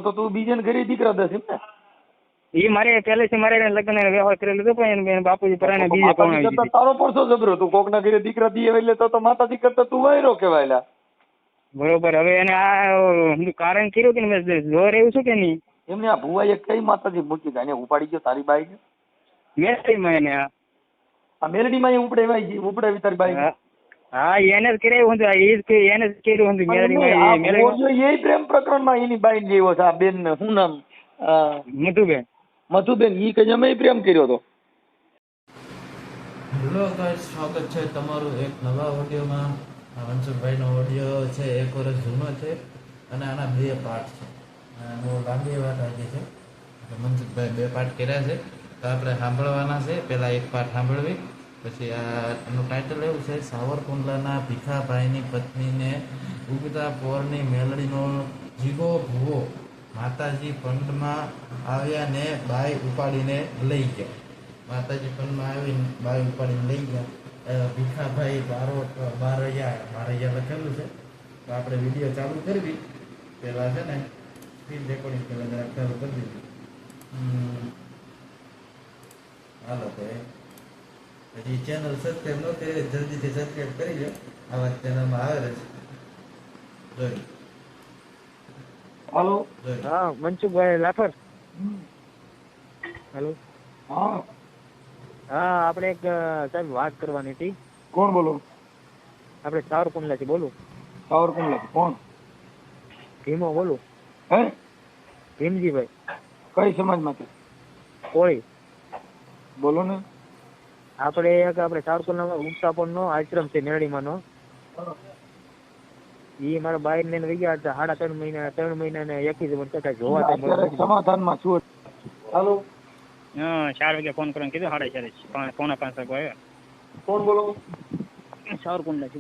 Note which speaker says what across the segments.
Speaker 1: તો તું બીજાને ઘરે દીકરા દસ એમ ને?
Speaker 2: એ મારે પહેલેથી મારે લગ્ન વ્યવહાર કરેલો હતો પણ એને બાપુજી પરાણે બીજે
Speaker 1: માતાજી
Speaker 2: પરણાવી
Speaker 1: કરતા તારો પરસો જબરો. તું કોકના ઘરે દીકરા દીએ એટલે તો માતાજી કરતા તું વાયરો કહેવાયલા.
Speaker 2: બરોબર. હવે એને આ કારણ કર્યું કે મેં જોર એવું છું કે નહીં
Speaker 1: એમને આ ભુવાએ કઈ માતાજી મૂકી એને ઉપાડી ગયો તારી બાઈ ને?
Speaker 2: મેં એને
Speaker 1: આ મેલડીમાં એ ઉપડાવી તારી બાઈ ને?
Speaker 2: હા એને જ કરાવ્યું હતું. એ જ એને જ કર્યું હતું મેલડીમાં.
Speaker 1: એ પ્રેમ પ્રકરણમાં એની બાઈ ને જેવો છે આ બેન ને શું નામ?
Speaker 2: મધુબેન.
Speaker 1: મધુબેન. ઈ કે અમે પ્રેમ કર્યો હતો.
Speaker 3: હેલો ગાઈસ, સ્વાગત છે તમારું એક નવા ઓડિયોમાં. મનસુખભાઈનો ઓડિયો છે 1 વર્ષ જૂનો છે અને આના 2 પાર્ટ છે. બહુ લાંબી વાત આવી છે. મનસુખભાઈ 2 પાર્ટ કર્યા છે તો આપણે સાંભળવાના છે. પહેલાં 1 પાર્ટ સાંભળવી, પછી આનું ટાઇટલ એવું છે સાવરકુંડલાના ભીખાભાઈની પત્નીને ઉગતા પોરની મેલડીનો જીગો ભૂવો માતાજી પંડમાં આવ્યા ને બાઈ ઉપાડીને લઈ ગયા. માતાજી પંડમાં આવીને બાઈ ઉપાડીને લઈ ગયા. ભીખાભાઈ બારૈયા લખેલું છે. તો આપણે વિડીયો ચાલુ કરવી પહેલાં છે ને સ્ક્રીન રેકોર્ડિંગ પહેલાં જરાક ચાલુ કરી દીધું. હાલો તો હજી ચેનલ સબસ્ક્રાઈબ ન કરી જલ્દીથી સબસ્ક્રાઈબ કરી લો. આવા ચેનલમાં આવે છે જોઈ.
Speaker 1: હાલો.
Speaker 2: હા મનસુખભાઈ લાફર. હેલો.
Speaker 1: હા
Speaker 2: હા આપણે એક સાહેબ વાત કરવાની હતી.
Speaker 1: કોણ બોલો?
Speaker 2: આપણે સાવરકુંડલાથી બોલું.
Speaker 1: સાવરકુંડલા કોણ?
Speaker 2: ભીમો બોલું.
Speaker 1: હે?
Speaker 2: ભીમજીભાઈ.
Speaker 1: કઈ સમાજમાંથી?
Speaker 2: કોળી.
Speaker 1: બોલો ને.
Speaker 2: આપણે સાવરકુંડલામાં ઉગતાપણનો આશ્રમ છે મેરડીમાંનો. એ મારા બાઈ ને લઈ ગયા હતા 3.5 મહિના ને 21 ટકા જોવા
Speaker 1: સમાધાનમાં છું. હાલો.
Speaker 2: 4 વાગે ફોન કરીને કીધું 4:30 પોણા 5 વાગે આવ્યા.
Speaker 1: કોણ બોલો?
Speaker 2: સાવરકુંડલા છે.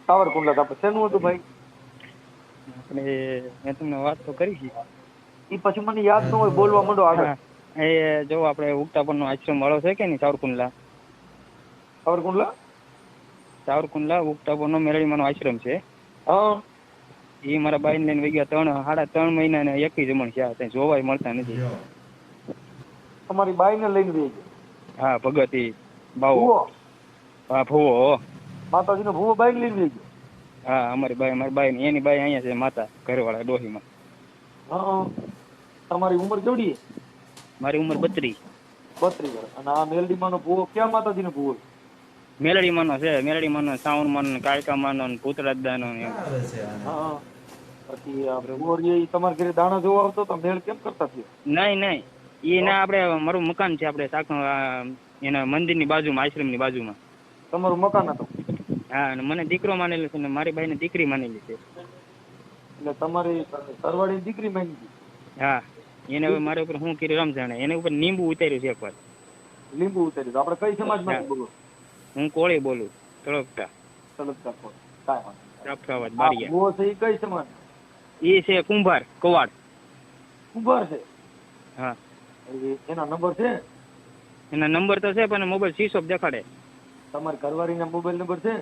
Speaker 1: સાવરકુંડલા. આપણે શેનું હતું ભાઈ?
Speaker 2: આપણે મેં તમને વાત તો કરી છે.
Speaker 1: એ પછી મને યાદ ન હોય, બોલવા માંડો આગળ.
Speaker 2: એ જો આપણે ઉગતાપણનો આશ્રમ વાળો છે કે નહીં સાવરકુંડલા. સાવરકુંડલા ઉગતાપણનો મેરડીમાંનો આશ્રમ છે.
Speaker 1: હા.
Speaker 2: એ મારા બાઈ ને લઈને વહી ગયા 3.5 મહિના ને 21 જમણ છે. ત્યાં જોવાય મળતા નથી.
Speaker 1: તમારી બાઈ ને લઈને વહી ગયા?
Speaker 2: હા ભગત ઈ બાવો. હા ભૂવો.
Speaker 1: માતાજી નો ભૂવો બાઈ ને લઈને વહી ગયો?
Speaker 2: હા મારી બાઈ એની બાઈ અહીંયા છે માતા ઘરવાળા ડોહીમાં.
Speaker 1: હા. તમારી ઉંમર કેવડી?
Speaker 2: મારી ઉંમર 32
Speaker 1: વર્ષ. અને આ મેલડીમાં નો ભૂવો ક્યાં માતાજી નો ભૂવો?
Speaker 2: મેલડીમાંનો છે. મેલડીમાંનો સાવણમાંનો કાળકામાંનો પૂતળાદાનો.
Speaker 1: હા. પછી આપણે ભૂવો તમારા ઘરે દાણા જોવા આવતો તો મેળ કેમ કરતા થયો?
Speaker 2: નહીં એ ના આપણે મારું મકાન છે આપણે એના મંદિરની બાજુમાં આશ્રમની બાજુમાં.
Speaker 1: તમારું મકાન હતું?
Speaker 2: હા અને મને દીકરો માનેલો છે ને મારી બાઈને દીકરી માનેલી છે.
Speaker 1: એટલે તમારી સરવાળી દીકરી માની?
Speaker 2: હા. એને હવે મારા ઉપર શું કર્યું રામ જાણે. એને ઉપર લીંબુ ઉતાર્યું છે એકવાર.
Speaker 1: લીંબુ ઉતાર્યું? આપણે કઈ સમાજમાં બોલો?
Speaker 2: હું કોળી બોલું. તળપતા.
Speaker 1: કાંઈ
Speaker 2: બારિયા.
Speaker 1: ભૂવો છે એ કઈ સમાજ?
Speaker 2: એ છે કુંભાર કવાડ.
Speaker 1: કુંભાર છે?
Speaker 2: હા.
Speaker 1: એના નંબર છે?
Speaker 2: એના નંબર તો છે પણ મોબાઈલ સ્વિચ ઓફ દેખાડે.
Speaker 1: તમારી ઘરવાળીના મોબાઈલ નંબર છે?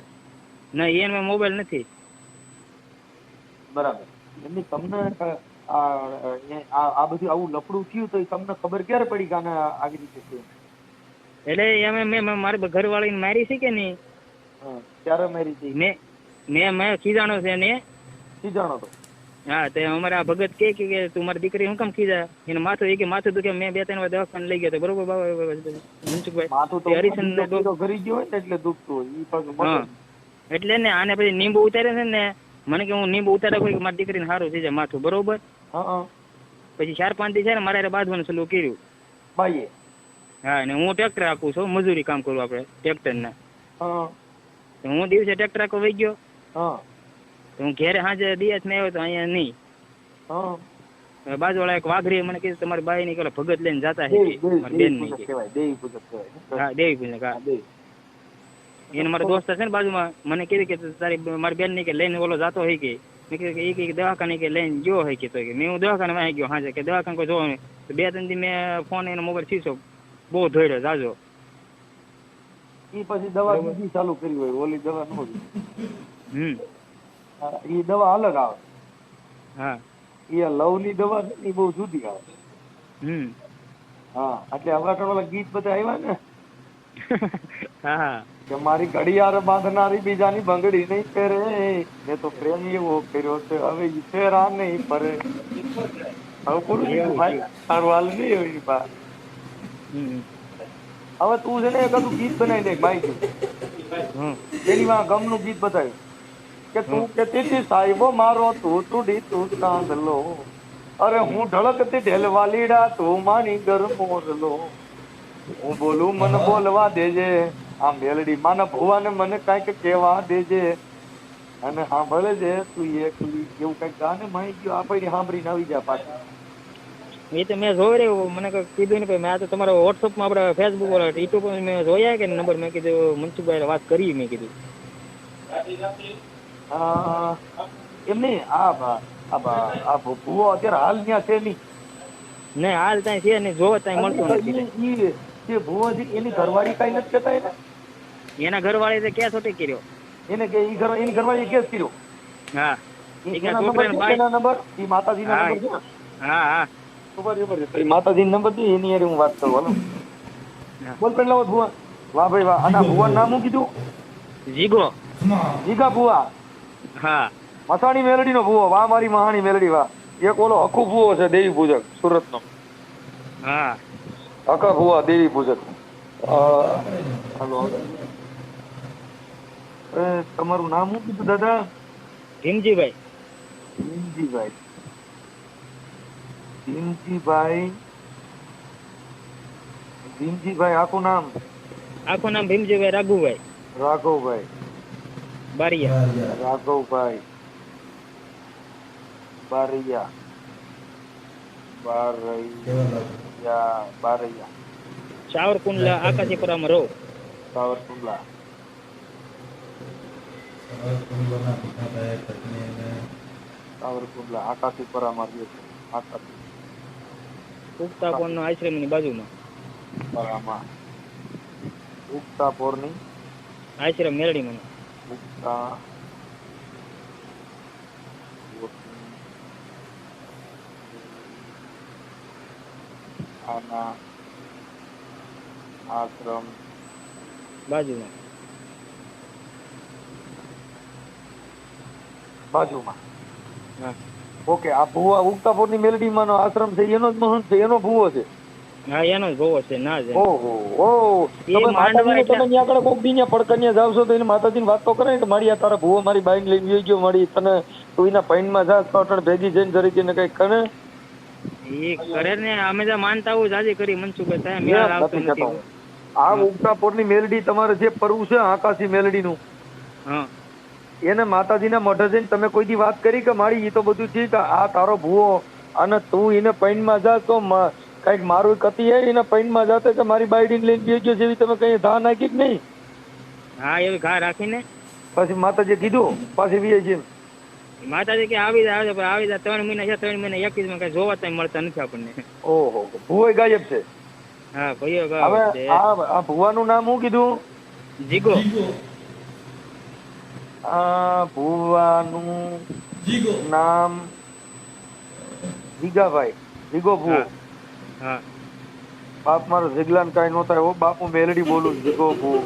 Speaker 2: નહીં એનો મોબાઈલ નથી.
Speaker 1: બરાબર. એમની તમને આ બધું આવું લફડું થયું તો તમને ખબર ક્યારે પડી કે આને આવી રીતે થયું?
Speaker 2: એટલે મેં મારી ઘરવાળીને મારી છે કે નહીં?
Speaker 1: ક્યારે મારી છે?
Speaker 2: મેં ખીજાણો છે ને.
Speaker 1: ખીજાણો તો?
Speaker 2: હા તો અમારે આ ભગત કે તું મારી દીકરી શું કામ ખીજા? એને માથું દુખે. મેં 2-3 વાર દવાખાને લઈ ગયો તો બરોબર મનસુખભાઈ.
Speaker 1: માથું તો ઘરી ગયો હોય ને એટલે દુખતું હોય.
Speaker 2: એટલે ને આને પછી લીંબુ ઉતારે છે ને મને કે હું લીંબુ ઉતારે કોઈ મારી દીકરીને સારું થઈ જાય માથું બરોબર. પછી 4-5 દી છે ને મારે બાંધવાનું ચાલુ કર્યું
Speaker 1: ભાઈએ.
Speaker 2: હા ને હું ટ્રેક્ટર હાંકું છું. મજૂરી કામ કરું આપણે ટ્રેક્ટરના. હું દિવસે ટ્રેક્ટર હાંકવા વહી ગયો. હું ઘેરે સાંજે દિવસ ને આવ્યો તો અહીંયા નહીં. બાજુવાળા એક વાઘરી મને કીધું તમારી બાઈ ની પેલા ભગત લઈને જતા બેન ની. હા દેવી પૂજક. હા એને મારા દોસ્ત છે ને બાજુમાં મને કીધું કે તારી મારી બેન ની કે લઈને ઓલો જાતો હોય કે. મેં કીધું કે દવાખાને કે લઈને ગયો હોય કે. તો મેં હું દવાખાને વાંચી ગયો હાજે કે દવાખાને કોઈ જોવા નહીં. 2-3 દી મેં ફોન એનો મોબાઈલ શીશો બહુ ધોઈડ્યો જાજો.
Speaker 1: એ પછી દવા બીજી ચાલુ કરી હોય ઓલી દવા ન હોય.
Speaker 2: એ
Speaker 1: દવા અલગ આવે.
Speaker 2: હા
Speaker 1: એ લવની દવા છે ને એ બહુ જુદી આવે. હા એટલે અવરાટણ વાળા ગીત બધા આવ્યા ને
Speaker 2: હા
Speaker 1: કે મારી ઘડિયાળ બાંધનારી બીજાની બંગડી નહીં પહેરે, મેં તો પ્રેમ એવો કર્યો છે હવે ઈ ફેરા નહીં ફરે. હવે પૂરું થયું ભાઈ, તારું હાલ નહીં હોય બા. હવે તું છે ને એકાદું ગીત બનાવી દે માહિતી, એની માં ગમનું ગીત બતાવ્યું કે તું કેતી હતી સાહેબો મારો તું તૂડી તું કાંદલો, અરે હું ઢળકતી ઢેલવાલીડા તું માની ગરમોરલો, હું બોલું મને બોલવા દેજે, આ મેલડી માના ભુવાને મને કઈક કહેવા દેજે, અને સાંભળે છે તું એકલી એવું કઈક ગાને માહી ગયો આપણે સાંભળીને આવી જા પાછા.
Speaker 2: એ તો મેં જોઈ રહ્યું, મને કઈ કીધું નહીં. મેં આ તો તમારો વોટ્સઅપમાં આપણે ફેસબુક યુટ્યુબ પર મેં જોયા કે નંબર, મેં કીધું મનસુખભાઈ વાત કરી, મેં કીધું
Speaker 1: એમ નહીં આ ભૂવો અત્યારે હાલ ત્યાં છે નહીં
Speaker 2: ને, હાલ ત્યાં છે ને જોવા ત્યાં મળતું નથી.
Speaker 1: એ ભૂવો છે એની ઘરવાળી કઈ નથી કહેતા એને,
Speaker 2: એના ઘરવાળી કેસ હોટી કર્યો
Speaker 1: એને કે એની ઘરવાળી કેસ કર્યો.
Speaker 2: હા
Speaker 1: એના નંબર એ માતાજીના નંબર છે.
Speaker 2: હા હા
Speaker 1: માતાજી નંબર દે, એની યાર હું વાત કરું. હાલો બોલ પેલા ભુવા. વાહ ભાઈ વાહ. અને ભુવા નામ શું કીધું?
Speaker 2: જીગો.
Speaker 1: જીગા ભુવા.
Speaker 2: હા
Speaker 1: મસાણી મેલડી નો ભુવો. વાહ મારી મહાણી મેલડી વાહ. એક ઓલો હખુ ભુવો છે દેવી પૂજક સુરત નો.
Speaker 2: હા
Speaker 1: હકા ભુવા દેવી પૂજક. હાલો તમારું નામ શું કીધું દાદા?
Speaker 2: ભીમજીભાઈ.
Speaker 1: ભીમજીભાઈ. ભીમજીભાઈ. ભીમજીભાઈ આખું નામ?
Speaker 2: આખું નામ ભીમજીભાઈ રાઘુભાઈ.
Speaker 1: રાઘવભાઈ
Speaker 2: બારિયા.
Speaker 1: રાઘવભાઈ બારિયા. બારૈયા.
Speaker 2: સાવરકુંડલા આકાશીપુરામાં રહો.
Speaker 1: સાવરકુંડલા. સાવરકુંડલા આકાશીપુરામાં રહ્યો છે. આકાશી
Speaker 2: ઉગતાપોરનો આશ્રમની બાજુમાં.
Speaker 1: પરામાં ઉગતાપોરની
Speaker 2: આશ્રમ મેરડીમાં.
Speaker 1: ઉગતા આના આશ્રમ
Speaker 2: બાજુમાં. હા
Speaker 1: ઓકે. આ ભુવા ઉગતાપોરની મેલડીમાં નો આશ્રમ છે, એનો જ મહંત છે, એનો ભુવો છે.
Speaker 2: હા એનો જ ભોવો છે. ના છે.
Speaker 1: ઓહો ઓહો. તમે માતાજીને તમે ત્યાં આગળ કોક દી ત્યાં પડકન્યા જાવ છો તો એને માતાજીને વાત તો કરે કે મારી આ તારા ભુવો મારી બાઈને લઈને જોઈ ગયો, મારી તને તું એના પૈનમાં જા તો ભેગી જઈને જરી ને કઈક કરે.
Speaker 2: એ કરે ને, અમે તો માનતા હું જાજી કરી મનસુખભાઈ સાહેબ મેળ આવતો નથી.
Speaker 1: આ ઉગતાપોરની મેલડી તમારે જે પરવું છે આકાશી મેલડી નું,
Speaker 2: હા
Speaker 1: એને માતાજીના મઢે જઈને તમે કોઈ દી વાત કરી કે મારી એ તો બધું ઠીક, આ તારો ભુવો અને તું એને પૈનમાં જા તો કઈક મારું કતી હે એને પૈનમાં જાતે કે મારી બાયડીને લઈને ગયો ગયો જેવી તમે કઈ ધા નાખી કે નહીં?
Speaker 2: હા એવી ઘા રાખીને
Speaker 1: પછી માતાજી કીધું પાછી વીએ છે.
Speaker 2: માતાજી કે આવી જાય આવી જાય. 3 મહિના છે, 3 મહિના 21 માં કઈ જોવા ત્યાં મળતા નથી આપણને.
Speaker 1: ઓહો ભુવો ગાયબ છે.
Speaker 2: હા ભાઈઓ
Speaker 1: હવે આ ભુવાનું નામ શું કીધું?
Speaker 2: જીગો.
Speaker 1: આ ભુવાનું નામ જીગાભાઈ. જીગો ભુવો.
Speaker 2: હા
Speaker 1: બાપ મારો જીગલાન કઈ નહોતા એવો બાપ, હું મેલડી બોલું. જીગો ભુવો.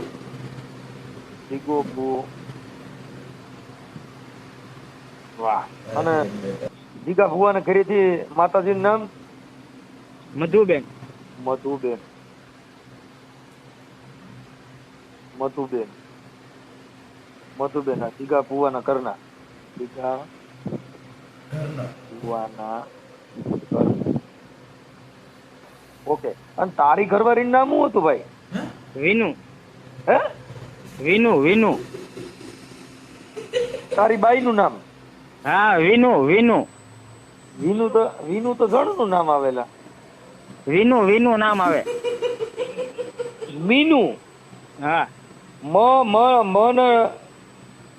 Speaker 1: જીગો ભુવો. વાહ. અને જીગા ભુવાને ઘરેથી માતાજીનું નામ
Speaker 2: મધુબેન.
Speaker 1: મધુબેન. મધુબેન. મધુબેન. જીગા ભુવાના ઘરના. જીગા ભુવાના. ઓકે. અને તારી ઘરવાળીનું નામ શું હતું ભાઈ?
Speaker 2: વિનુ.
Speaker 1: હે
Speaker 2: વિનુ. વિનુ.
Speaker 1: તારી બાઈનું નામ?
Speaker 2: હા વિનુ. વિનુ.
Speaker 1: વિનુ તો જણનું નામ આવેલા.
Speaker 2: વિનુ નામ આવે.
Speaker 1: મીનુ.
Speaker 2: હા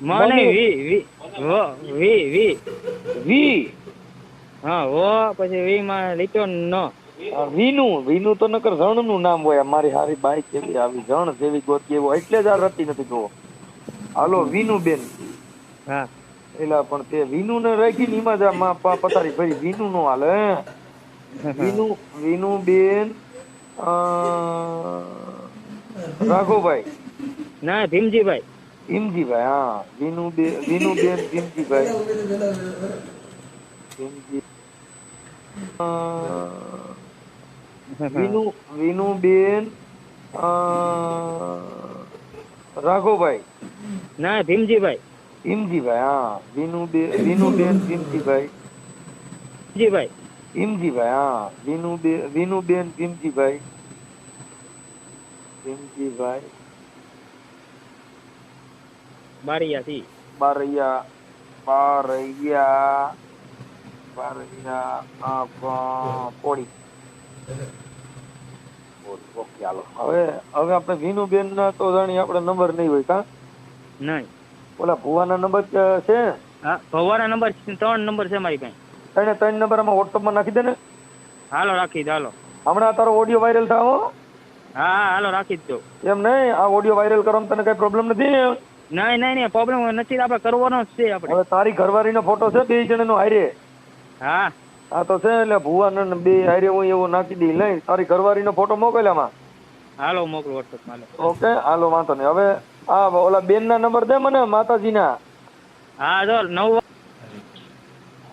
Speaker 1: મને
Speaker 2: વી. હા ઓ પછી વી માં લીટો ન.
Speaker 1: વિનુ તો નકર જણ નું નામ હોય. મારી હારી બાઈ કેવી આવી જણ જેવી ગોતી એવો એટલે જ આ રતી નથી જોવો. હાલો વિનુ બેન.
Speaker 2: હા
Speaker 1: એલા પણ તે વિનુ ને રાખી ને એમાં જ પથારી ભરી. વિનુ નો હાલે. વિનુ બેન રાઘોભાઈ
Speaker 2: ના ભીમજીભાઈ.
Speaker 1: ભીમજીભાઈ, હા. વિનુ બેન ભીમજીભાઈ. વિનુ બેન રાઘોભાઈ.
Speaker 2: ના ભીમજીભાઈ.
Speaker 1: ભીમજીભાઈ, હા. વિનુ બેન ભીમજીભાઈ.
Speaker 2: ભીમજીભાઈ.
Speaker 1: ભીમજીભાઈ, હા. વિનુ બેન ભીમજીભાઈ. ભીમજીભાઈ
Speaker 2: બારૈયા થી.
Speaker 1: બારૈયા પોડી. ઓકે, હાલો. હવે આપણે વિનુબેન ના તો જાણી આપણે નંબર નહીં હોય કા?
Speaker 2: નહીં.
Speaker 1: ઓલા ભુવાના નંબર છે?
Speaker 2: હા, ભુવાના નંબર 3 નંબર છે મારી પાસે.
Speaker 1: ત્રણ નંબર આમાં વોટ્સઅપમાં નાખી દે ને.
Speaker 2: હાલો રાખી દો. હાલો,
Speaker 1: હમણાં તારો ઓડિયો વાયરલ થાવો.
Speaker 2: હા હાલો રાખી જ દો.
Speaker 1: એમ નહીં, આ ઓડિયો વાયરલ કરવામાં તને કઈ પ્રોબ્લેમ નથી?
Speaker 2: નહીં પ્રોબ્લેમ નથી. આપણે કરવાનો જ છે. આપણે
Speaker 1: હવે તારી ઘરવાળીનો ફોટો છે 2 જણાનો હારે?
Speaker 2: હા
Speaker 1: હા તો છે, એટલે ભુવાના 2 હારે હું એવો નાખી દઈ. લઈ તારી ઘરવાળીનો ફોટો મોકલ આમાં.
Speaker 2: હાલો મોકલો વોટ્સઅપમાં.
Speaker 1: ઓકે, હાલો, વાંધો નહીં. હવે આ ઓલા બેન ના નંબર દે મને, માતાજીના.
Speaker 2: હા જો 9.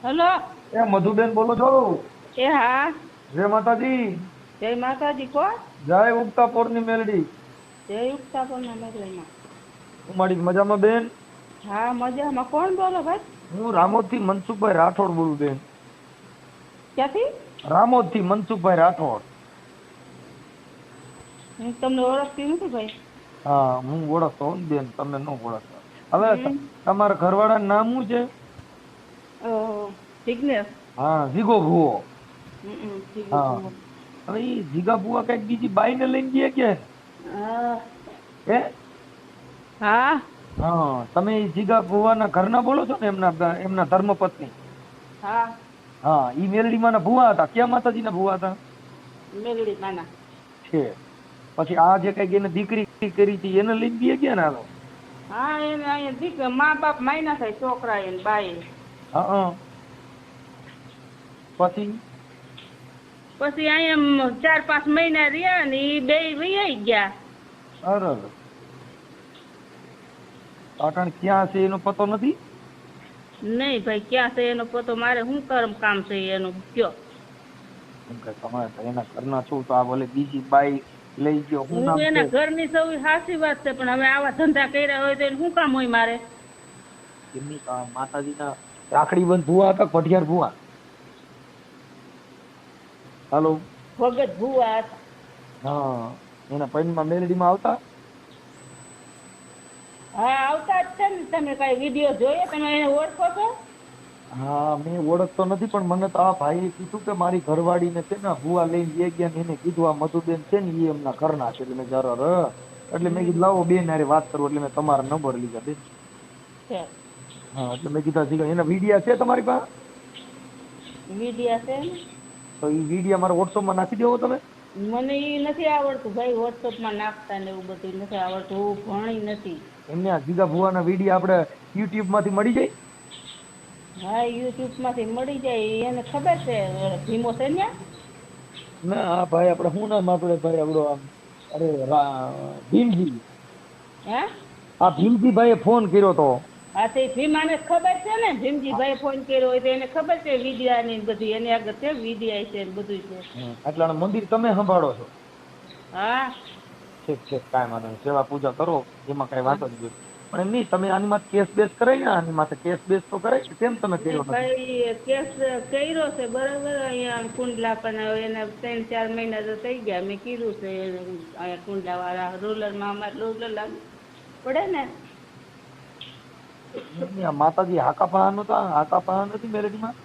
Speaker 4: હેલો.
Speaker 1: એ મધુબેન બોલો છો?
Speaker 4: એ હા.
Speaker 1: જય માતાજી.
Speaker 4: જય માતાજી. કોણ?
Speaker 1: જય ઉગતાપોરની મેલડી.
Speaker 4: જય ઉગતાપોરના મેલડીમાં.
Speaker 1: મારી મજામાં બેન?
Speaker 4: હા મજામાં. કોણ બોલો ભાઈ?
Speaker 1: હું રામોદ થી મનસુખભાઈ રાઠોડ બોલું બેન.
Speaker 4: ક્યાંથી?
Speaker 1: રામોદ થી મનસુખભાઈ રાઠોડ.
Speaker 4: હું તમને ઓળખતી નથી ભાઈ.
Speaker 1: હા, હું ઓળખતો હોઉં બેન, તમે ન ઓળખતો. હવે તમારા ઘરવાળાનું નામ શું છે?
Speaker 4: જિગ્નેશ.
Speaker 1: હા, જીગો ભુવો.
Speaker 4: જિગ્નેશ.
Speaker 1: હા, હવે ઈ જીગા ભુવા કઈક બીજી બાઈ ને લઈને ગયા કે? હે?
Speaker 4: હા.
Speaker 1: હા, તમે ઈ જીગા ભુવાના ઘરના બોલો છો ને? એમના ધર્મપત્ની.
Speaker 4: હા.
Speaker 1: હા, ઈ મેલડીમાં ના ભુવા હતા. ક્યાં માતાજી ના ભુવા હતા?
Speaker 4: મેલડી માના
Speaker 1: છે. પછી આ જે કઈક એને દીકરી કરી હતી એને લઈને બી ગયા ને? હાલો.
Speaker 4: હા, એને અહીંયા દીકરા મા બાપ માયના થાય છોકરા એને બાઈ.
Speaker 1: હા. પછી
Speaker 4: અહીંયા 4-5 મહિના રહ્યા ને એ 2 વહી ગયા.
Speaker 1: અરે પાટણ ક્યાં છે એનો પતો નથી?
Speaker 4: નહીં ભાઈ, ક્યાં છે એનો પતો? મારે શું કામ છે એનું કયો?
Speaker 1: તમારે એના ઘરના છું તો આ બોલે બીજી બાઈ લઈ ગયો.
Speaker 4: હું એના ઘરની સૌ સાચી વાત છે, પણ હવે આવા ધંધા કર્યા હોય તો એને શું કામ હોય મારે?
Speaker 1: એમની માતાજીના રાખડી બંધ ભુવા હતા, પઢિયાર ભુવા. હાલો.
Speaker 4: ભગત ભુવા.
Speaker 1: હા, એના પૈણમાં મેલડીમાં આવતા?
Speaker 4: હા આવતા જ છે ને. તમે કઈ વિડીયો જોયો? તમે એને ઓળખો છો?
Speaker 1: હા, મેં ઓળખતો નથી, પણ મને તો આ ભાઈએ કીધું કે મારી ઘરવાળીને છે ને ભુવા લઈને લઈ ગયા ને એને કીધું આ મધુબેન છે ને એ એમના ઘરના છે. એટલે મેં એટલે મેં કીધું લાવો બેન હારે વાત કરું, એટલે મેં તમારા નંબર લીધા બેન. હા, એટલે મેં કીધા એના વિડીયા છે તમારી પાસે?
Speaker 4: વિડીયા છે ને.
Speaker 1: તો એ વિડીયા મારા વોટ્સઅપમાં નાખી દેવો તમે?
Speaker 4: મને એ નથી આવડતું ભાઈ, વોટ્સઅપમાં નાખતા ને એવું બધું નથી આવડતું. હું ભણી નથી.
Speaker 1: એમને આ જીગા ભુવાના વિડીયો આપણે યુટ્યુબ માંથી મળી જાય?
Speaker 4: હા, યુટ્યુબ માંથી મળી જાય. એને ખબર છે ભીમો છે ને?
Speaker 1: ના, આ ભાઈ આપણે શું નામ આપણે ભાઈ આપણો આમ અરે ભીમજી.
Speaker 4: હે?
Speaker 1: આ ભીમજી ભાઈએ ફોન કર્યો તો.
Speaker 4: હા, તે ભીમાને ખબર છે ને. ભીમજી ભાઈ ફોન કર્યો હોય તો એને ખબર છે વિદ્યા ની બધી. એની આગળ છે વિદ્યા છે બધું છે.
Speaker 1: એટલે મંદિર તમે સંભાળો છો?
Speaker 4: હા.
Speaker 1: ઠીક છે, કાંઈ વાંધો નહીં. સેવા પૂજા કરો, એમાં કાંઈ વાંધો નહીં. પણ એમ નહીં, તમે આની માથે કેસ બેસ કરાય ને? આની માથે કેસ બેસ તો કરાય. કેમ તમે કર્યો નથી?
Speaker 4: ભાઈ કેસ કર્યો છે બરાબર. અહીંયા કુંડલા પણ એને 3-4 મહિના તો થઈ ગયા. મેં કીધું છે અહીંયા કુંડલા વાળા રૂરલમાં અમારે રૂરલ પડે ને.
Speaker 1: માતાજી હાકા પહા નતા? હાકા પહા નથી મેલડીમાં?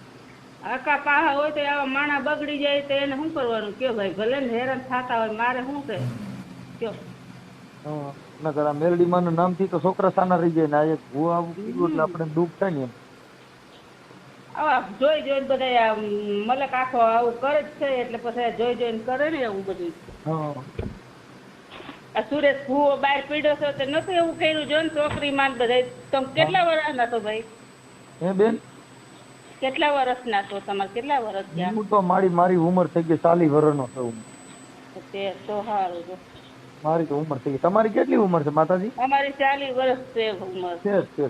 Speaker 4: આકા પાહા હોય તો આવા માણા બગડી જાય તો એને શું કરવાનું કયો ભાઈ? ભલે ને હેરાન થતા હોય, મારે શું છે કયો?
Speaker 1: નકર આ મેલડીમાં નામથી તો છોકરા સાના રહી જાય ને આ એક ભૂવા આવું કીધું એટલે આપણે દુઃખ થાય ને એમ.
Speaker 4: આવા જોઈ જોઈને બધા મલક આખો આવું કરે જ છે એટલે પછી જોઈ જોઈને કરે ને એવું બધું. આ સુરેશ ભૂવો બહાર પીડ્યો છે તો નતું એવું કર્યું? જો ને છોકરી માન બધા તમે કેટલા વર્ષના છો ભાઈ?
Speaker 1: હે બેન?
Speaker 4: કેટલા વર્ષના છો તમારે? કેટલા વર્ષ થયા?
Speaker 1: હું તો મારી ઉંમર થઈ ગઈ 40 વર્ષનો છું.
Speaker 4: તે તો સારું છે.
Speaker 1: મારી તો ઉંમર થઈ ગઈ. તમારી કેટલી ઉંમર છે માતાજી?
Speaker 4: અમારી 40 વર્ષ છે ઉંમર.
Speaker 1: છે.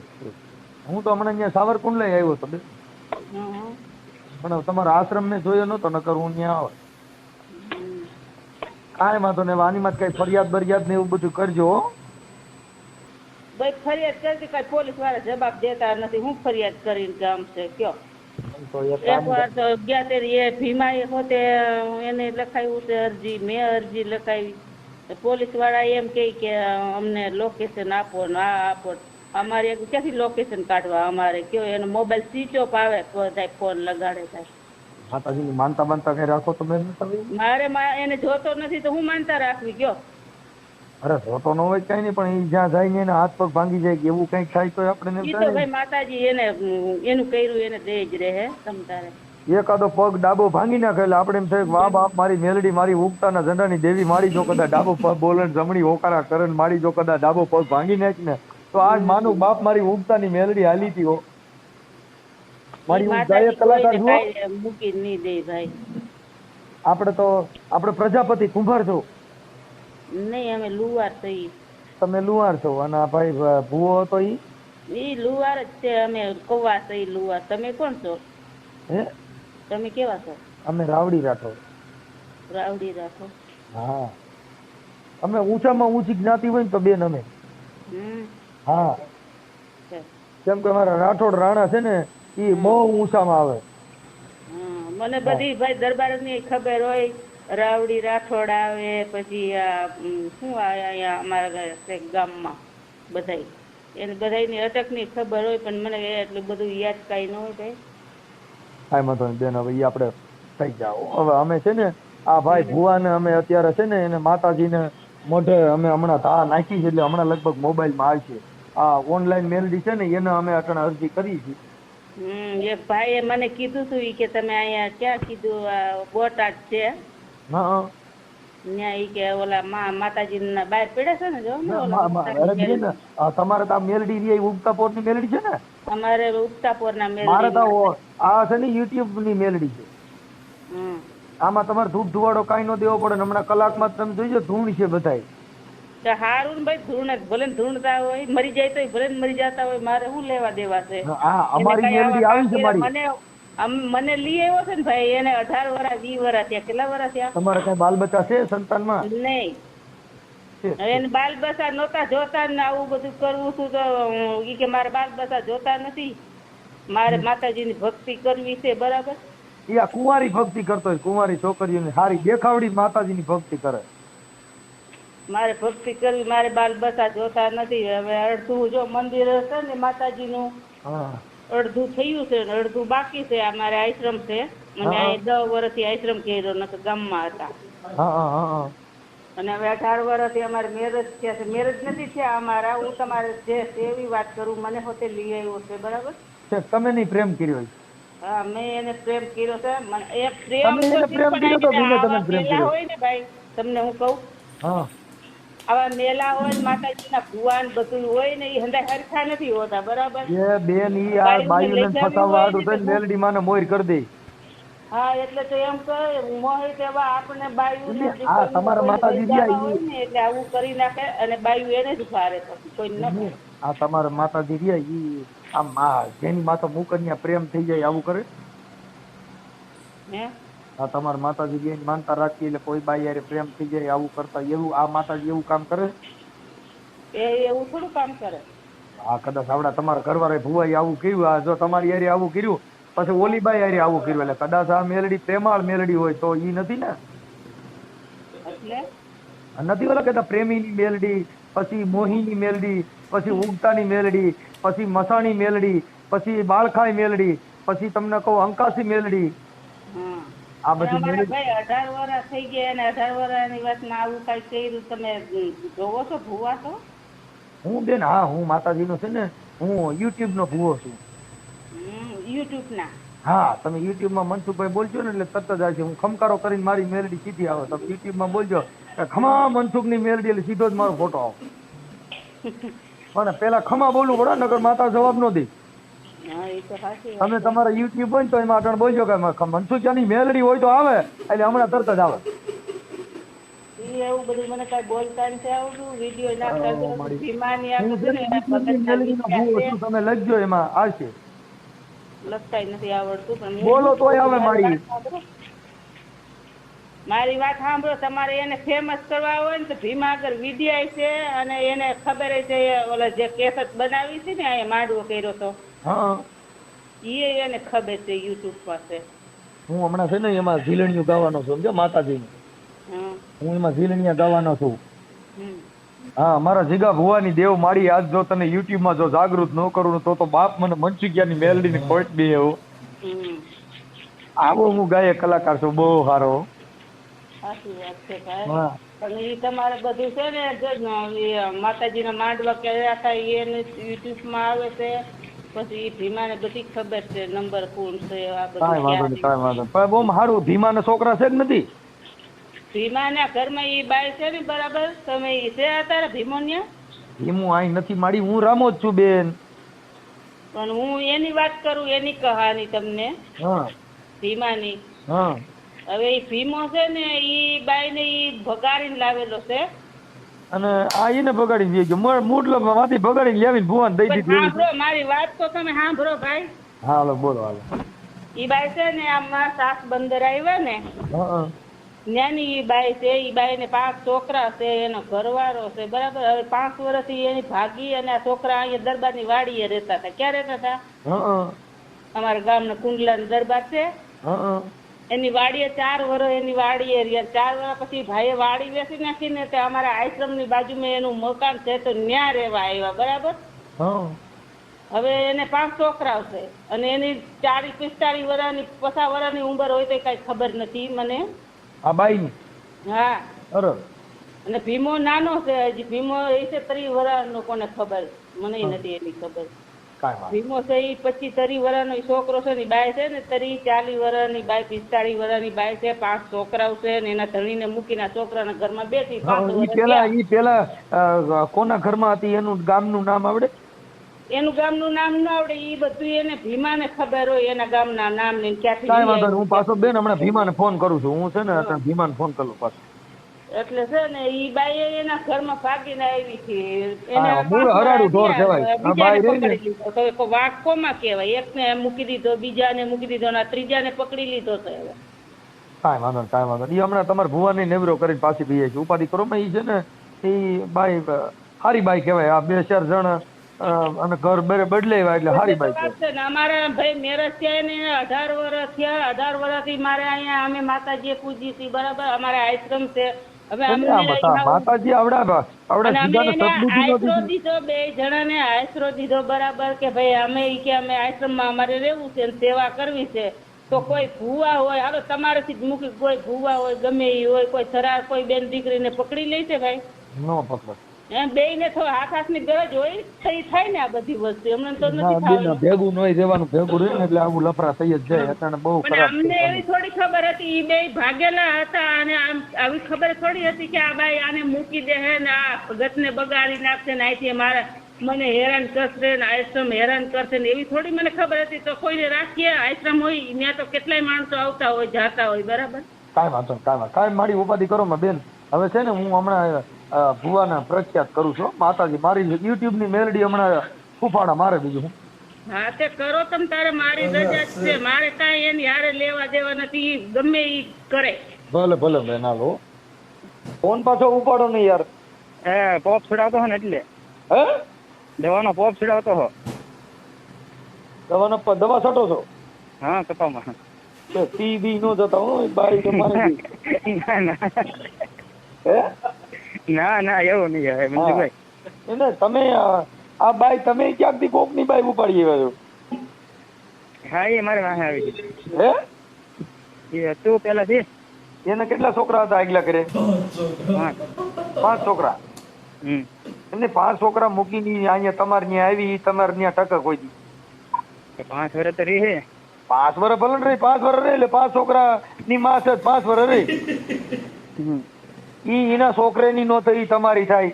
Speaker 1: હું તો હમણાં અહીંયા સાવરકુંડલા આવ્યો હતો બેન.
Speaker 4: હમ.
Speaker 1: પણ તમારા આશ્રમ મેં જોયો નતો, નકર હું ત્યાં આવે. કાંઈ વાંધો નહીં. આની માં કઈ ફરિયાદ બરિયાદ ને એવું બધું કરજો હો.
Speaker 4: ભાઈ ફરિયાદ કરતી કઈ પોલીસ વાળા જવાબ દેતા નથી. હું ફરિયાદ કરીને કામ છે કયો?
Speaker 1: તો એક
Speaker 4: એક વાર તો ગયા તે એ ભીમા એ હોતે એને લખાયું છે અરજી, મેં અરજી લખાવી. પોલીસ વાળા એમ કે અમને લોકેશન આપો ને આ આપો. અમારે ક્યાંથી લોકેશન કાઢવા? અમારે કયો એનો મોબાઈલ સ્વિચ ઓફ આવે તો થાય, ફોન લગાડે થાય.
Speaker 1: માતાજીની માનતા બાનતા કઈ રાખો તમે?
Speaker 4: મારે એને જોતો નથી તો હું માનતા રાખવી કયો?
Speaker 1: અરે જોતો ન હોય કઈ નહીં, પણ એ જ્યાં જાય ને એના હાથ પગ ભાંગી જાય કે એવું કઈક થાય તો આપણે
Speaker 4: ઈ તો ભાઈ માતાજી એને એનું કર્યું એને દે જ રહે તમ તારે.
Speaker 1: એકાદો પગ ડાબો ભાંગી નાખે એટલે આપણે એમ થાય વાહ બાપ મારી મેલડી, મારી ઉગતાના ઝંડાની દેવી, મારી જો કદાચ ડાબો પગ બોલે જમણી હોકારા કરે, મારી જો કદાચ ડાબો પગ ભાંગી નાખ ને તો આજ માનું બાપ મારી ઉગતાની મેલડી હાલી હતી હો. મારી ગાયક કલાકાર જુઓ,
Speaker 4: મૂકી નહીં દે ભાઈ.
Speaker 1: આપણે પ્રજાપતિ કુંભાર છો?
Speaker 4: નહીં, અમે લુવાર થઈ.
Speaker 1: તમે લુહાર છો અને આ ભાઈ ભૂવો હતો
Speaker 4: ઈ લુવાર જ છે. અમે કૌવા થઈ લુવાર. તમે કોણ છો?
Speaker 1: હે?
Speaker 4: તમે કેવા છો?
Speaker 1: અમે રાવડી રાઠોડ.
Speaker 4: રાવડી રાખો.
Speaker 1: હા, અમે ઊંચામાં ઊંચી જ્ઞાતિ હોય ને તો બેન અમે. હા, કેમ કે અમારા રાઠોડ રાણા છે ને એ બહુ ઊંચામાં આવે.
Speaker 4: મને બધી ભાઈ દરબાર ની ખબર હોય. રાવડી રાઠોડ આવે, પછી શું અહીંયા અમારા ગામમાં બધાય એને બધાની અટકની ખબર હોય, પણ મને એટલું બધું યાદ કાંઈ ન હોય ભાઈ.
Speaker 1: કાંઈ વાંધો નહીં બેન, હવે એ આપણે થઈ જાઓ. હવે અમે છે ને આ ભાઈ ભુવાને અમે અત્યારે છે ને એને માતાજીને મોઢે અમે હમણાં ધા નાખી છે, એટલે હમણાં લગભગ મોબાઈલમાં આવશે. આ ઓનલાઈન મેલડી છે ને એને અમે અટણ અરજી કરી છે.
Speaker 4: એક ભાઈએ મને કીધું હતું કે તમે અહીંયા ક્યાં કીધું બોટાદ છે
Speaker 1: હા,
Speaker 4: ત્યાં ઈ કે ઓલા માતાજીના બહાર પડ્યા છે ને જો
Speaker 1: તમારે તો આ મેલડી રી ઉગતાપોર ની મેલડી છે ને?
Speaker 4: અમારે ઉગતાપોર ના
Speaker 1: મારે તો આ છે ને યુટ્યુબ ની મેલડી છે. આમાં તમારે ધૂપ ધુવાડો કાંઈ ન દેવો પડે. હમણાં કલાકમાં તમે જોઈજો ધૂણ છે બધાય.
Speaker 4: હારું ભાઈ ધૂણ ભલે ધૂણતા હોય, મરી જાય તો ભલે મરી જતા હોય, મારે શું લેવા દેવા છે?
Speaker 1: અમારી મેલડી આવી છે મારી.
Speaker 4: મને લઈ આવ્યો છે ને ભાઈ, એને 18 વર્ષ 20 વર્ષ થયા. કેટલા વર્ષ થયા?
Speaker 1: તમારે કઈ બાલ બચ્ચા છે સંતાનમાં?
Speaker 4: નહીં, એને બાલ બચ્ચા નહોતા જોતા ને આવું બધું કરવું છું તો ઈ કે મારે બાલ બચ્ચા જોતા નથી, મારે માતાજીની ભક્તિ કરવી છે. બરાબર,
Speaker 1: એ કુંવારી ભક્તિ કરતો હોય. કુંવારી છોકરીઓની હારી દેખાવડી માતાજીની ભક્તિ કરે.
Speaker 4: મારે ભક્તિ કરવી, મારે બાલ બચ્ચા જોતા નથી. હવે અડધું જો મંદિર હશે ને માતાજીનું, અડધું થયું છે ને અડધું બાકી છે. અમારે આશ્રમ છે, અને 10 વર્ષથી આશ્રમ કર્યો, નકર ગામમાં હતા. અને હવે 18 વર્ષથી અમારે મેરેજ થયા છે. મેરેજ નથી થયા અમારા. હું તમારે જે એવી વાત કરું, મને હોતે લઈ આવ્યો છે. બરાબર,
Speaker 1: તમે નહીં પ્રેમ કર્યો?
Speaker 4: હા, મેં એને પ્રેમ કર્યો છે. એ પ્રેમ હોય ને ભાઈ, તમને હું કહું, આવા મેલા હોય માતાજીના ભુવાન બધું હોય ને, એ હંધા હરખા નથી હોતા. બરાબર,
Speaker 1: એ બેન ઈ આ બાયુને ફસાવવા આડું થઈને મેલડી માને મોર કરી દે.
Speaker 4: હા, એટલે તો એમ કહે મોહિત એવા આપણે બાયુને
Speaker 1: તમારા માતાજી
Speaker 4: હોય ને એટલે આવું કરી નાખે, અને બાયુ એને જ ભારે પછી કોઈ ન.
Speaker 1: આ તમારા માતાજી રહ્યા ઈ આમ જેની માથા મુકન્યા પ્રેમ થઈ જાય આવું કરે.
Speaker 4: હે,
Speaker 1: આ તમારા માતાજી બેન માનતા રાખી એટલે કોઈ બાઈ યારે પ્રેમ થઈ જાય આવું કરતા, એવું આ માતાજી એવું કામ કરે?
Speaker 4: એવું થોડું કામ કરે.
Speaker 1: હા, કદાચ આવડા તમારા ઘરવાળા ભુવાઈ આવું કર્યું, આ જો તમારી યારે આવું કર્યું, પછી ઓલી બાઈ યારે આવું કર્યું, એટલે કદાચ આ મેલડી પ્રેમાળ મેલડી હોય તો ઈ નથી ને?
Speaker 4: એટલે
Speaker 1: નથી ઓલા કહેતા પ્રેમીની મેલડી, પછી મોહીની મેલડી, પછી ઉગતાની મેલડી, પછી મસાણી મેલડી, પછી બાળખાઈ મેલડી, પછી તમને કહું અંકાસી મેલડી. આ બધી મેલડી
Speaker 4: ભાઈ 18 વર્ષ થઈ ગયા, અને 18 વર્ષની વાતમાં આવું કઈ કર્યું. તમે જોવો છો? ભૂવા છો?
Speaker 1: હું બેન, હા, હું માતાજીનો છે ને, હું યુટ્યુબ નો ભૂવો છું.
Speaker 4: યુટ્યુબ ના?
Speaker 1: હા, તમે યુટ્યુબ માં મનસુખભાઈ બોલજો ને એટલે તરત જ આવે છે. હું ખમકારો કરીને મારી મેલડી સીધી આવે. તમે યુટ્યુબ માં બોલજો ખમા મનસુખ ની મેલડી એટલે સીધો જ મારો ફોટો આવે. પણ પેલા ખમા બોલવું પડે, નગર માતા જવાબ ન દે.
Speaker 4: હા એ તો સાચી વાત
Speaker 1: તમે તમારા યુટ્યુબ હોય ને તો એમાં અટણ બોલજો કે મનસુખિયાની મેલડી હોય તો આવે, એટલે હમણાં તરત જ આવે.
Speaker 4: ઈ એવું બધું મને કઈ બોલતા નથી આવડતું, વિડીયો નાખતા
Speaker 1: ઓ
Speaker 4: આવડતું.
Speaker 1: મારી.
Speaker 4: ભીમાની
Speaker 1: હું
Speaker 4: આગળ
Speaker 1: છે
Speaker 4: છે
Speaker 1: ને
Speaker 4: ને એના
Speaker 1: યુટ્યુબની
Speaker 4: ભગતના
Speaker 1: મેલડીનો
Speaker 4: વિચાર
Speaker 1: ભૂવો
Speaker 4: છે.
Speaker 1: છું, તમે લખજો એમાં આવશે.
Speaker 4: લખતાય નથી આવડતું પણ
Speaker 1: બોલો તોય આવે મારી.
Speaker 4: મારી વાત સાંભળો, તમારે એને ફેમસ કરવા હોય ને તો ભીમા આગળ વિદ્યા છે, અને એને ખબર છે ઓલા જે કેસેટ બનાવી છે ને અહીંયા માંડવો કર્યો તો
Speaker 1: હા
Speaker 4: ઈ એને ખબર છે યુટ્યુબ પાસે.
Speaker 1: હું હમણાં છે ને એમાં ઝીલણીયું ગાવાનો છું, સમજો માતાજીનું.
Speaker 4: હમ
Speaker 1: હું એમાં ઝીલણીયા ગાવાનો છું.
Speaker 4: હમ
Speaker 1: હા, મારા જીગા ભુવાની દેવ માડી. આજ જો તને યુટ્યુબમાં જો જાગૃત ન કરું તો બાપ મને મનસુખિયાની મેલડીની ખોટ દે એવું.
Speaker 4: હમ
Speaker 1: આવો હું ગાયક કલાકાર છું, બહુ સારો.
Speaker 4: સાચી વાત છે ભાઈ.
Speaker 1: હા
Speaker 4: પણ એ તમારે બધું છે ને જે માતાજીના માંડવા કર્યા હતા એને યુટ્યુબમાં આવે છે, પછી એ ભીમાને બધી ખબર છે, નંબર કોણ છે આ બધું
Speaker 1: કાંઈ વાંધો નહીં, કાંઈ વાંધો
Speaker 4: ક્યાં.
Speaker 1: નહીં. પણ બહુ સારું. ધીમાના છોકરા છે જ નથી.
Speaker 4: ભીમાના ઘરમાં એ બાઈ છે ને બરાબર, તમે ઈ છે અત્યારે ભીમોન્યા?
Speaker 1: ધીમું અહીં નથી માડી, હું રામો જ છું બેન.
Speaker 4: પણ હું એની વાત કરું, એની કહાની તમને
Speaker 1: હા
Speaker 4: ભીમાની.
Speaker 1: હા
Speaker 4: હવે એ ભીમો છે ને ઈ બાઈને ઈ ભગાડીને લાવેલો છે.
Speaker 1: અને આ એને બગાડી દે છે, મૂડલો માંથી બગાડી લાવીને ભુવાને દઈ
Speaker 4: પણ
Speaker 1: દીધી.
Speaker 4: સાંભળો મારી વાત તો તમે સાંભળો ભાઈ.
Speaker 1: હા હાલો બોલો હાલો.
Speaker 4: ઈ બાઈ છે ને આમાં સાસ બંદર આવ્યા ને
Speaker 1: હા
Speaker 4: ત્યાંની ઈ બાઈ છે. ઈ બાઈ ને 5 છોકરા છે, એનો ઘરવાળો છે બરાબર. હવે 5 વર્ષથી એની ભાગી અને આ છોકરા અહીંયા દરબારની વાડીએ રહેતા હતા. ક્યાં રહેતા હતા?
Speaker 1: હા
Speaker 4: અમારા ગામના કુંડલાનો દરબાર છે
Speaker 1: હા
Speaker 4: એની વાડીએ 4 વર્ષ એની વાડીએ રહ્યા. 4 વર્ષ પછી ભાઈએ વાડી વેચી નાખીને તે અમારા આશ્રમની બાજુમાં એનું મકાન છે તો ન્યા રહેવા આવ્યા બરાબર.
Speaker 1: હા
Speaker 4: હવે એને 5 છોકરાઓ છે અને એની 40-45 વર્ષની 50 વર્ષની ઉંમર હોય તો કઈ ખબર નથી મને.
Speaker 1: આ બાઈની.
Speaker 4: હા
Speaker 1: અરે
Speaker 4: અને ભીમો નાનો છે હજી. ભીમો એ છે 30 વર્ષનો, કોને ખબર, મને નથી એની ખબર.
Speaker 1: કાંઈ વાંધો.
Speaker 4: ભીમો છે એ 25-30 વર્ષનો છોકરો છે ને બાઈ છે ને 30-40 વર્ષની બાઈ, 45 વર્ષની બાઈ છે. 5 છોકરાઓ છે ને એના ધણીને મૂકીને આ છોકરાના ઘરમાં બેઠી 5 વર્ષ થયા.
Speaker 1: ઈ પેલા કોના ઘરમાં હતી એનું ગામનું નામ આવડે?
Speaker 4: એનું ગામનું નામ ન આવડે, ઈ બધું એને ભીમાને ખબર હોય એના ગામના નામ ને ક્યાંથી
Speaker 1: કાંઈ
Speaker 4: લઈ
Speaker 1: વાંધો નહીં. હું
Speaker 4: આવ્યું.
Speaker 1: પાછો બેન હમણાં ભીમાને ફોન કરું છું. હું છે ને અત્યારે ભીમાને ફોન કરું પાછો.
Speaker 4: એટલે છે ને ઈ બાઈ એના ઘરમાં ભાગીને આવી હતી. એને
Speaker 1: હા, મૂળ હરાડું ઢોર કહેવાય. આ બાઈ રહી ને.
Speaker 4: પકડી લીધો તો એક વાઘ કોમાં કહેવાય. એકને મૂકી દીધો, બીજાને મૂકી દીધો અને આ ત્રીજાને પકડી લીધો તો હવે.
Speaker 1: કાંઈ વાંધો નહીં, કાંઈ વાંધો નહીં. ઈ હમણાં તમારા ભુવાની નેવરો કરીને પાછી પીએ છે. ઉપાધિ કરો માં ઈ છે ને ઈ બાઈ હારી બાઈ કહેવાય. આ 2-4 જણ અને ઘર બદલે એટલે હારી બાઈ કહેવાય.
Speaker 4: વાત છે ને અમારા ભાઈ મેરેજ થયા ને 18 વર્ષ થયા. 18 વર્ષથી મારે અહીંયા અમે માતાજીએ પૂજી છીએ બરાબર. અમારે આશ્રમ છે. હવે
Speaker 1: એટલે આ બધા માતાજી આવડા સીધાને સદબુદ્ધિ નો
Speaker 4: આશરો
Speaker 1: દીધી.
Speaker 4: દીધો, 2 જણાને આશરો દીધો બરાબર કે ભાઈ અમે ઈ કે અમે આશ્રમમાં અમારે રહેવું છે ને સેવા કરવી છે. તો કોઈ ભૂવા હોય, હાલો તમારાથી જ મૂકી, કોઈ ભૂવા હોય ગમે ઈ હોય, કોઈ થરાર કોઈ બેન દીકરીને પકડી લે છે ભાઈ.
Speaker 1: નો પકડો.
Speaker 4: એમ બેયને તો હાથની ગરજ હોય થઈ થાય ને આ બધી વસ્તુ. એમને તો
Speaker 1: ના
Speaker 4: નથી
Speaker 1: બેન
Speaker 4: થવાનું.
Speaker 1: ભેગું નહીં રહેવાનું. ભેગું રહે ને એટલે આવું લફરા થઈ જ જાય. અત્યારે બહુ
Speaker 4: પણ
Speaker 1: ખરાબ
Speaker 4: અમને
Speaker 1: છે.
Speaker 4: એવી થોડી ખબર હતી, ઈ બે ભાગેલા હતા અને આમ આવી ખબર થોડી હતી કે આ બાઈ આને મૂકી દે હે ને આ ભગતને બગાડી નાખશે ને અહીંથી મારા મને હેરાન કરશે ને આશ્રમ હેરાન કરશે ને એવી થોડી મને ખબર હતી. તો કોઈને રાખીએ આશ્રમ હોય ત્યાં તો કેટલાય માણસો આવતા હોય જાતા હોય બરાબર.
Speaker 1: કાંઈ વાંધો નહીં, કાંઈ વાંધો. કાંઈ મારી ઉપાધિ કરો માં બેન. હવે છે ને હું હમણાં ભુવાના પ્રખ્યાત કરું છું માતાજી. મારી યુટ્યુબ ની મેલડી હમણાં ફૂફાડા મારે. બીજું હું
Speaker 4: હા તે કરો તમે તારે. મારી રજા જ છે. મારે કાંઈ એની હારે લેવા દેવા નથી. ઈ ગમે ઈ કરે.
Speaker 1: ભલે ભલે બેન હાલો. ફોન પાછો ઉપાડો નહીં યાર.
Speaker 2: એ પોપ છોડાવતો હો ને એટલે
Speaker 1: હે
Speaker 2: દવાનો પોપ છોડાવતો હો.
Speaker 1: દવાનો દવા છટો છો?
Speaker 2: હા કપામાં.
Speaker 1: પી બી નો જતા હો બાઈ તો મારે.
Speaker 2: ના ના
Speaker 1: હે
Speaker 2: ના ના એવું નહીં આવે મંજુભાઈ.
Speaker 1: એને તમે આ બાઈ તમે ક્યાંકથી કોક ની બાઈ ઉપાડી આવ્યા છો?
Speaker 2: હા એ મારે વાહે આવી છે.
Speaker 1: હે
Speaker 2: એ તું પેલા છે.
Speaker 1: એને કેટલા છોકરા હતા આગલા કરે? 5 છોકરા. એમને 5 છોકરા મૂકીને અહીંયા તમારે ત્યાં આવી, તમારે ત્યાં ટકા કોઈ દી?
Speaker 2: 5 વર્ષ તો રહી હે.
Speaker 1: 5 વર્ષ ભલે રહી, 5 વર્ષ રહી એટલે 5 છોકરા ની માં છે 5 વર્ષ રહી. ઈ એના છોકરાની નો થઈ તમારી થાય.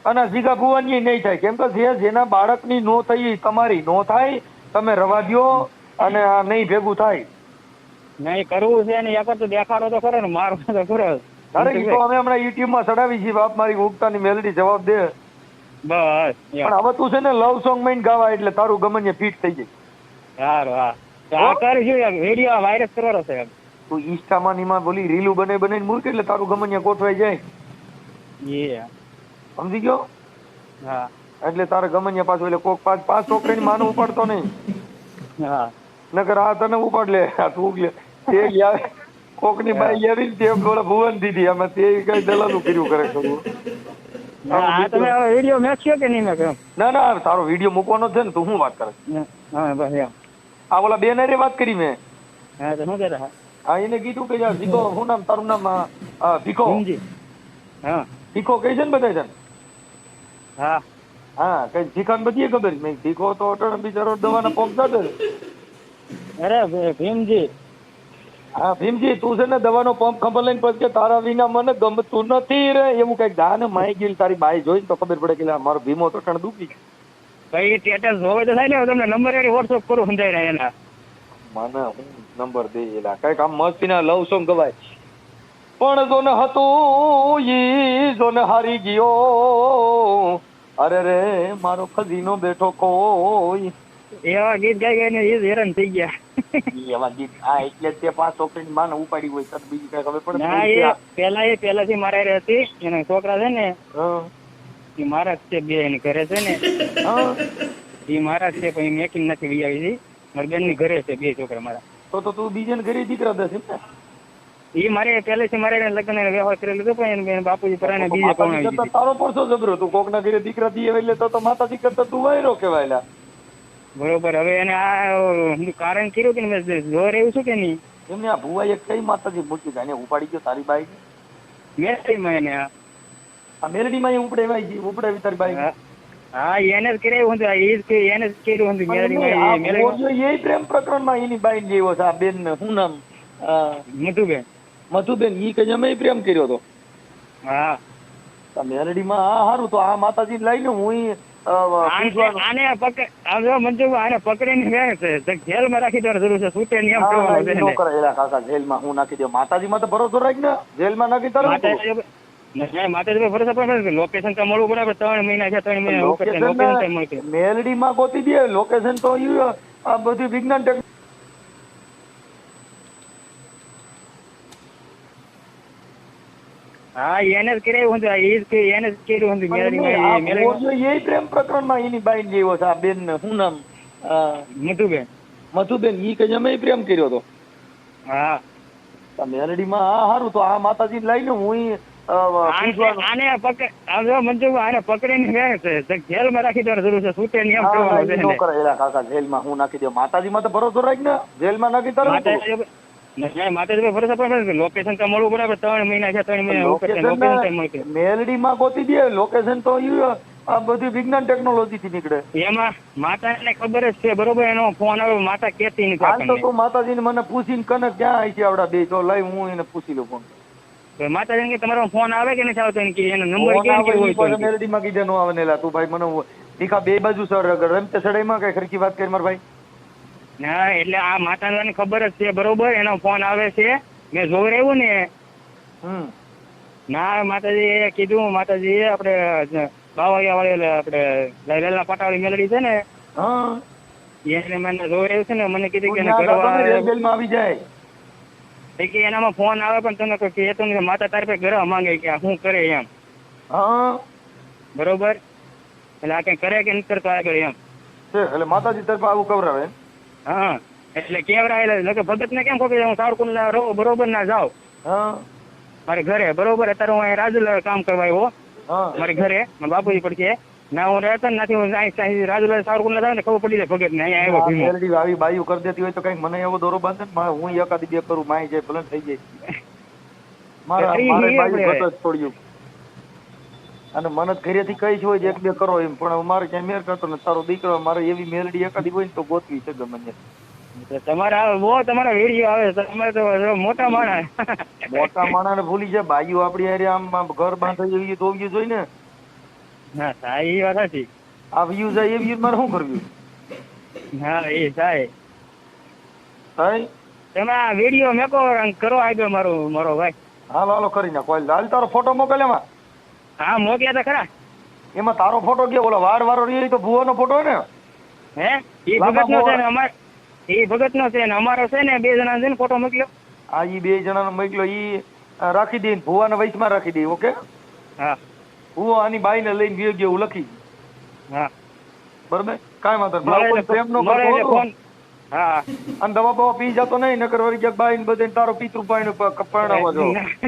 Speaker 1: અને જીગા ભુવાની નહીં થાય, કેમ કે જેના બાળકની નો થઈ તમારી નો થાય, તમે રવા દ્યો અને આ નહીં ભેગું થાય.
Speaker 2: નહીં કરવું છે ને એક તો દેખાડો તો ખરો ને મારો તો ખરો.
Speaker 1: અરે એ તો અમે હમણાં યુટ્યુબ માં ચડાવી છીએ, બાપ મારી ઉગતાની મેલડી જવાબ દે.
Speaker 2: બસ
Speaker 1: પણ હવે તું છે ને લવ સોંગ માં ગાવા એટલે તારું ગમન ફીટ થઈ જાય.
Speaker 2: સારું હા તો આ કરીશું વિડીયો વાયરસ કરવાનો છે.
Speaker 1: તું ઇન્સ્ટામાં ની માં બોલી રીલું બનાવીને મૂક એટલે તારું ગમન ગોઠવાઈ જાય. સમજી ગયો?
Speaker 2: હા
Speaker 1: એટલે તારે ગમન પાછું એટલે કોક પાંચ છોકરીની માનું ઉપાડતો નહીં.
Speaker 2: હા
Speaker 1: નકર આ તને ઉપાડ લે, તું લે તે યાર કોક ની બાઈ આવી તે બોલે ભુવન દીધી અમે તે કઈ દલાલું કર્યું કરે ખરું.
Speaker 2: હા તમે વિડીયો મેક્યો કે નહીં મેક્યો?
Speaker 1: ના ના તારો વિડીયો મૂકવાનો છે ને, તું શું વાત કરે?
Speaker 2: હા બસ એમ.
Speaker 1: આ ઓલા બેન હારે વાત કરી મેં.
Speaker 2: હા તો શું કહેતા?
Speaker 1: હા એને કીધું કે યાર ભીખો, શું નામ તારું નામ? ભીખો.
Speaker 2: હા
Speaker 1: ભીખો કઈ છે ને બધા છે.
Speaker 2: હા
Speaker 1: હા કઈ ભીખાને બધી ખબર. મેં ભીખો તો અટણ બિચારો દવાના પંપ સાથે.
Speaker 2: અરે ભીમજી.
Speaker 1: હા ભીમજી તું છે ને દવાનો પંપ ખબર લઈને પછી તારા વિના મને ગમતું નથી રે એવું કઈક ગાને માઈ ગઈ તારી બાઈ જોઈને તો ખબર પડે કે મારો ભીમો તો અટણ દુખી.
Speaker 2: કઈ સ્ટેટસ જોવે તો થાય ને તમને નંબર એની વોટ્સઅપ કરું સમજાય ને એના.
Speaker 1: મને હું નંબર દે એલા કઈક આમ મસ્તી ના લવ સોંગ ગવાય. પણ જોને હતું ઈ જોને હારી ગયો, અરે રે મારો ખજીનો બેઠો કોઈ.
Speaker 2: એવા ગીત ગાઈ ગાઈને એ હેરાન થઈ ગયા.
Speaker 1: એવા ગીત આ એટલે તે પાંચ છોકરીની માને ઉપાડી હોય તો બીજી કઈ ખબર પડે?
Speaker 2: ના એ પહેલાથી મારા હારે હતી. એના છોકરા છે ને એ મારા જ છે, બે એની ઘરે છે ને એ મારા જ છે પણ એ મેકિંગ નથી લઈ આવી હતી. મારી બેન ની ઘરે છે બે છોકરા મારા.
Speaker 1: તો તું બીજા ને ઘરે દીકરા દે છે?
Speaker 2: એ મારે પહેલેથી મારે લગ્ન વ્યવહાર કરેલું હતું પણ એને બાપુજી પરાણે બીજે પરણાવી દીધી.
Speaker 1: તારો પરસો જબરો તું કોક ના ઘરે દીકરા દીએ એટલે તો માતાજી કરતા તું વાયરો કેવાયલા.
Speaker 2: બરોબર હવે એને આ કારણ કર્યું કે મેં જોર એવું છું કે નહીં
Speaker 1: એમને આ ભુવા એક કઈ માતાજી મૂકી જાય એને ઉપાડી ગયો તારી બાઈ
Speaker 2: મેલડીમાં એને
Speaker 1: આ મેલડીમાં ઉપડેવી તારી બાઈ.
Speaker 2: હા એને જ કર્યું હતું એને જ કર્યું હતું.
Speaker 1: એ પ્રેમ પ્રકરણ માં એની બાઈ જેવો છે આ બેન ને શું નામ?
Speaker 2: મધુબેન.
Speaker 1: મધુબેન ઈ કે અમે પ્રેમ કર્યો હતો.
Speaker 2: હા
Speaker 1: મેલડી માં આ સારું તો આ માતાજી લઈને હું
Speaker 2: આને પકડીને જેલમાં રાખી દેવાની જરૂર છે. છૂટે નહીં એમ કહેવાનું.
Speaker 1: જેલમાં હું નાખી દઉં. માતાજીમાં તો ભરોસો રાખ ને, જેલમાં નાખી તારે
Speaker 2: માતાજી ભરોસો પણ લોકેશન તો મળવું પડે. 3 મહિના છે, 3 મહિના લોકેશન
Speaker 1: મેલડી માં ગોતી દે લોકેશન તો આ બધું વિજ્ઞાન ટેકનોલોજી.
Speaker 2: હા એને જ કર્યું હતું. એને જ કર્યું હતું.
Speaker 1: એ પ્રેમ પ્રકરણ માં એની બાઈ જેવો છે આ બેન ને શું નામ?
Speaker 2: મધુબેન.
Speaker 1: મધુબેન ઈ કે અમે પ્રેમ કર્યો હતો.
Speaker 2: હા
Speaker 1: મેલડી માં આ સારું તો આ માતાજી લઈને હું
Speaker 2: આને પકડીને જેલમાં રાખી દેવાની જરૂર છે. છૂટે નહીં એમ કહેવાનું.
Speaker 1: જેલમાં હું નાખી દઉં. માતાજીમાં તો ભરોસો રાખ ને, જેલમાં નાખી તારે
Speaker 2: માતાજી ભરોસો પણ લોકેશન તો મળવું પડે. 3 મહિના છે, 3 મહિના
Speaker 1: મેલડી માં ગોતી દે લોકેશન તો આ બધું વિજ્ઞાન ટેકનોલોજી થી નીકળે.
Speaker 2: એમાં માતાને ખબર જ છે બરોબર. એનો ફોન આવે માતા કેતી નથી.
Speaker 1: હાલ તો તું માતાજીને મને પૂછીને કને ક્યાં આવી છે આવડા બે તો લઈ હું એને પૂછી લઉં ફોન.
Speaker 2: માતાજી કે તમારો ફોન આવે કે નથી આવતો એનો નંબર કેમ હોય તો
Speaker 1: મેલડી માં કીધે નો આવે નેલા તું ભાઈ મને દીખા બે બાજુ સર રમતે સડાઈમાં કઈ ખરખી વાત કરી મારા ભાઈ.
Speaker 2: ના એટલે આ માતાને ખબર જ છે બરોબર. એનો ફોન આવે છે મેં જોઈ રહ્યું ને. ના માતાજી કીધું માતાજી આપણે બાવાયા વાળી આપણે લાઈલા પટાવાળી મેલડી છે ને એને મને જોઈ રહ્યું છે ને. મને કીધું કે
Speaker 1: આવી જાય
Speaker 2: કે એનામાં ફોન આવે પણ તમે કોઈ કહેતો નથી. માતા તારી પાસે ઘરે માંગે કે શું કરે એમ. બરોબર એટલે આ કઈ કરે કે નથી કરતો આગળ એમ.
Speaker 1: એટલે માતાજી તરફ આવું કવરાવે.
Speaker 2: હા એટલે કેવરાયેલા ભગત ને કેમ ખોકે હું સાવરકુંડ રહું બરોબર ના જાઉં મારે ઘરે બરોબર. અત્યારે હું રાજુલા કામ કરવા આવ્યો મારે ઘરે બાપુજી પડશે ના હું રહેતો નથી. હું રાજુલા સાવરકુંડ જાવ ને ખબર પડી જાય ભગત ને અહીંયા આવ્યો.
Speaker 1: આવી બાયું કરી દેતી હોય તો કઈક મને એવો દોરો બાંધે ને હું એકાદી બે કરું માઈ જાય ભલે થઈ જાય. મારે છોડ્યું અને મને ઘરેથી કઈ જ હોય એક બે કરો એમ પણ મારે ક્યાંય મેર કરતો ને તારો દીકરો મારે એવી મેલડી એકાદી હોય ને તો ગોતવી છે ગમે.
Speaker 2: તમારા બહુ તમારા વિડીયો આવે તમારે તો મોટા માણસ.
Speaker 1: મોટા માણસ ને ભૂલી જાય બાયું આપડી હારે આમ ઘર બાંધાઈ તો જોઈ ને.
Speaker 2: હા થાય એ વાત હતી.
Speaker 1: આ વ્યૂ જાય એ વ્યૂ મારે શું કરવું
Speaker 2: હા એ થાય.
Speaker 1: થાય?
Speaker 2: તમે આ વિડીયો મેકો કરો આગળ મારો ભાઈ.
Speaker 1: હાલો કરી નાખો હાલ તારો ફોટો મોકલ એમાં.
Speaker 2: હા મોકલ્યા તા ખરા.
Speaker 1: એમાં તારો ફોટો ગયો ઓલો વાડ વાળો રહ્યો તો ભુવાનો ફોટો હે ને?
Speaker 2: હે એ ભગત નો છે ને અમાર એ ભગત નો છે ને અમારો છે ને 2 જણા છે ને ફોટો મોકલ્યો.
Speaker 1: આ ઈ 2 જણાનો મોકલ્યો ઈ રાખી દે ભુવાના વયસમાં રાખી દે. ઓકે
Speaker 2: હા
Speaker 1: ભુવો આની બાઈને લઈને ગયો ગયો એવું લખી.
Speaker 2: હા
Speaker 1: બરોબર કાંઈ વાંધો નહીં. પ્રેમ નો કરતો
Speaker 2: ફોન. હા
Speaker 1: અને દવા બવા પી જતો નહીં નકર વળી ક્યાંક બાઈને બધે તારો પિતૃ પાણી પરણાવવા જો.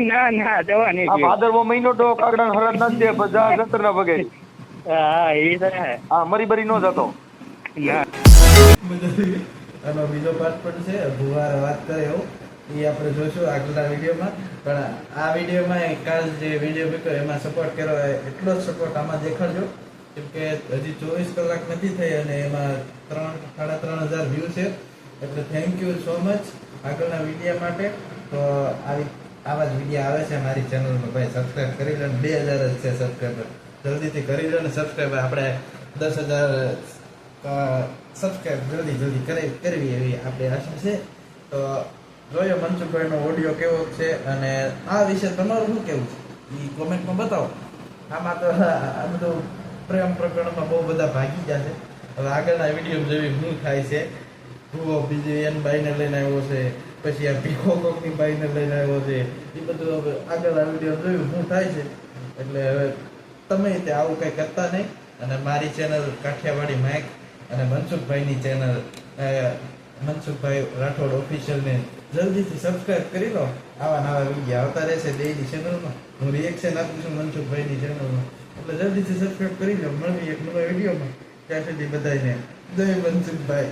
Speaker 2: ના દવા નહીં
Speaker 1: આ ભાદરવો મહિનો તો કાગડા હરદ ના દે બધા જંતર ના વગે.
Speaker 2: હા એ તો હે.
Speaker 1: હા મરી બરી નો જતો.
Speaker 2: ના
Speaker 3: આનો બીજો પાર્ટ પણ છે ભુવાર વાત કરે એવું એ આપણે જોઈશું આગલા વિડીયોમાં. પણ આ વિડીયોમાં કાલ જે વિડીયો મૂક્યો એમાં સપોર્ટ કર્યો એટલો જ સપોર્ટ આમાં દેખાડજો. કેમ કે હજી 24 કલાક નથી થઈ અને એમાં 3,500 વ્યૂ છે. એટલે થેન્ક યુ સો મચ આગળના વિડીયો માટે. તો આવા જ વિડીયો આવે છે મારી ચેનલમાં ભાઈ સબસ્ક્રાઈબ કરી લો. 2000 જ છે સબસ્ક્રાઈબર, જલ્દીથી કરી લો ને સબસ્ક્રાઈબર. આપણે 10,000 સબસ્ક્રાઈબ જલ્દી કરવી એવી આપણી આશા છે. તો જોયો મનસુખભાઈનો ઓડિયો કેવો છે અને આ વિશે તમારું શું કેવું છે એ કોમેન્ટમાં બતાવો. આમાં તો આ બધું પ્રેમ પ્રકરણમાં બહુ બધા ભાગી ગયા છે. હવે આગળના વિડીયો જેવી શું થાય છે. ભૂવો બીજી એન બાઈને લઈને આવ્યો છે, પછી આ ભીખો કોકની બાઈને લઈને આવ્યો છે. એ બધું હવે આગળના વિડીયો જોયું શું થાય છે. એટલે હવે તમે તે આવું કંઈ કરતા નહીં. અને મારી ચેનલ કાઠિયાવાડી માઇક અને મનસુખભાઈની ચેનલ મનસુખભાઈ રાઠોડ ઓફિશિયલને જલ્દીથી સબસ્ક્રાઈબ કરી લો. આવા નવા વિડીયો આવતા રહેશે ડેઈલી ચેનલમાં. હું રિએક્શન આપું છું મનસુખભાઈની ચેનલમાં. એટલે જલ્દીથી સબસ્ક્રાઈબ કરી લો. મળવી એક નવા વિડીયોમાં. ત્યાં સુધી બધાને જય મનસુખભાઈ.